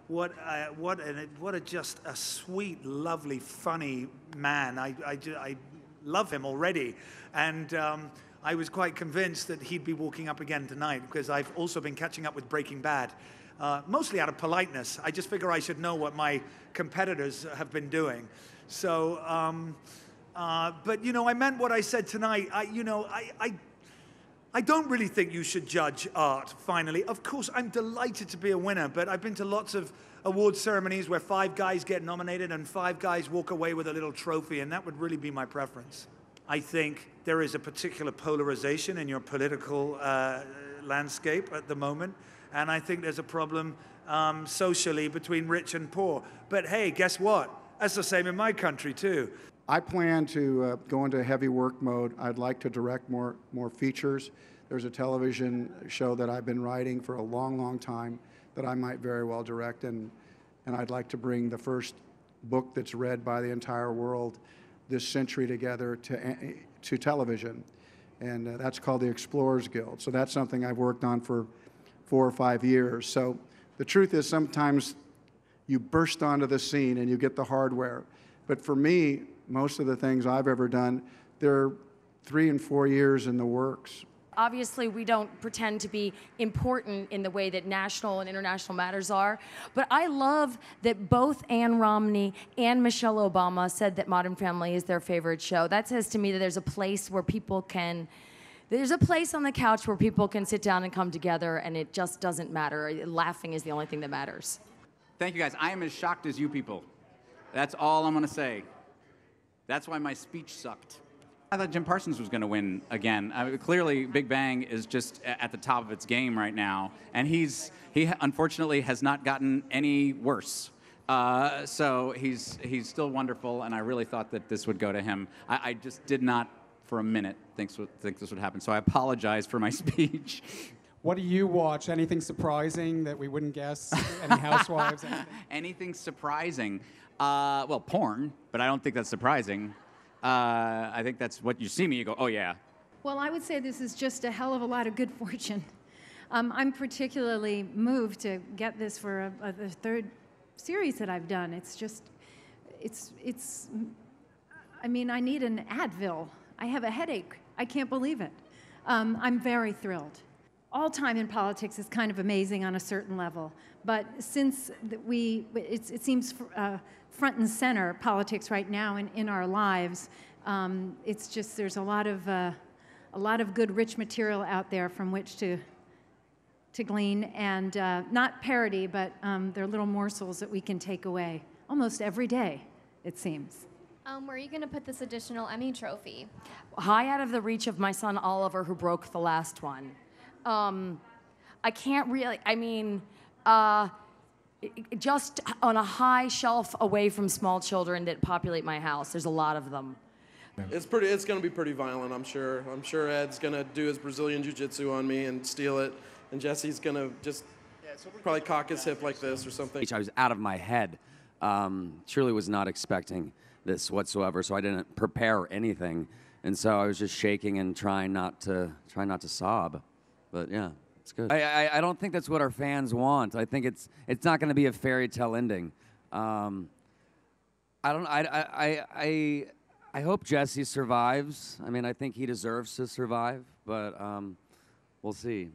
what a just a sweet, lovely, funny man. I love him already, and I was quite convinced that he'd be walking up again tonight, because I've also been catching up with Breaking Bad, mostly out of politeness. I just figure I should know what my competitors have been doing. So, but you know, I meant what I said tonight. I don't really think you should judge art, finally. Of course, I'm delighted to be a winner, but I've been to lots of award ceremonies where 5 guys get nominated and 5 guys walk away with a little trophy, and that would really be my preference. I think there is a particular polarization in your political landscape at the moment, and I think there's a problem socially between rich and poor. But hey, guess what? That's the same in my country, too. I plan to go into heavy work mode. I'd like to direct more features. There's a television show that I've been writing for a long, long time that I might very well direct, and I'd like to bring the first book that's read by the entire world this century together to television, and that's called the Explorers Guild. So that's something I've worked on for 4 or 5 years. So the truth is, sometimes you burst onto the scene and you get the hardware. But for me, most of the things I've ever done, they're 3 and 4 years in the works. Obviously, we don't pretend to be important in the way that national and international matters are, but I love that both Ann Romney and Michelle Obama said that Modern Family is their favorite show. That says to me that there's a place where people can, there's a place on the couch where people can sit down and come together, and it just doesn't matter. Laughing is the only thing that matters. Thank you, guys. I am as shocked as you people. That's all I'm going to say. That's why my speech sucked. I thought Jim Parsons was going to win again. Clearly, Big Bang is just at the top of its game right now, and he unfortunately has not gotten any worse. So he's still wonderful, and I really thought that this would go to him. I just did not, for a minute, think this would happen. So I apologize for my speech. What do you watch? Anything surprising that we wouldn't guess? Any Housewives? Anything surprising? Well, porn, but I don't think that's surprising. I think that's what you see me, you go, oh yeah. Well, I would say this is just a hell of a lot of good fortune. I'm particularly moved to get this for the 3rd series that I've done. It's just, I mean, I need an Advil. I have a headache. I can't believe it. I'm very thrilled. All time in politics is kind of amazing on a certain level, but since it seems front and center, politics right now in our lives, it's just, there's a lot of good, rich material out there from which to glean, and not parody, but they're little morsels that we can take away almost every day, it seems. Where are you going to put this additional Emmy trophy? High out of the reach of my son Oliver, who broke the last one. I can't really, I mean, just on a high shelf away from small children that populate my house. There's a lot of them. It's going to be pretty violent, I'm sure. I'm sure Ed's going to do his Brazilian jiu-jitsu on me and steal it, and Jesse's going to just probably cock his hip like this or something. I was out of my head. Truly was not expecting this whatsoever, so I didn't prepare anything, and so I was just shaking and trying not to sob. But yeah, it's good. I don't think that's what our fans want. I think it's not going to be a fairy tale ending. I hope Jesse survives. I mean, I think he deserves to survive, but we'll see.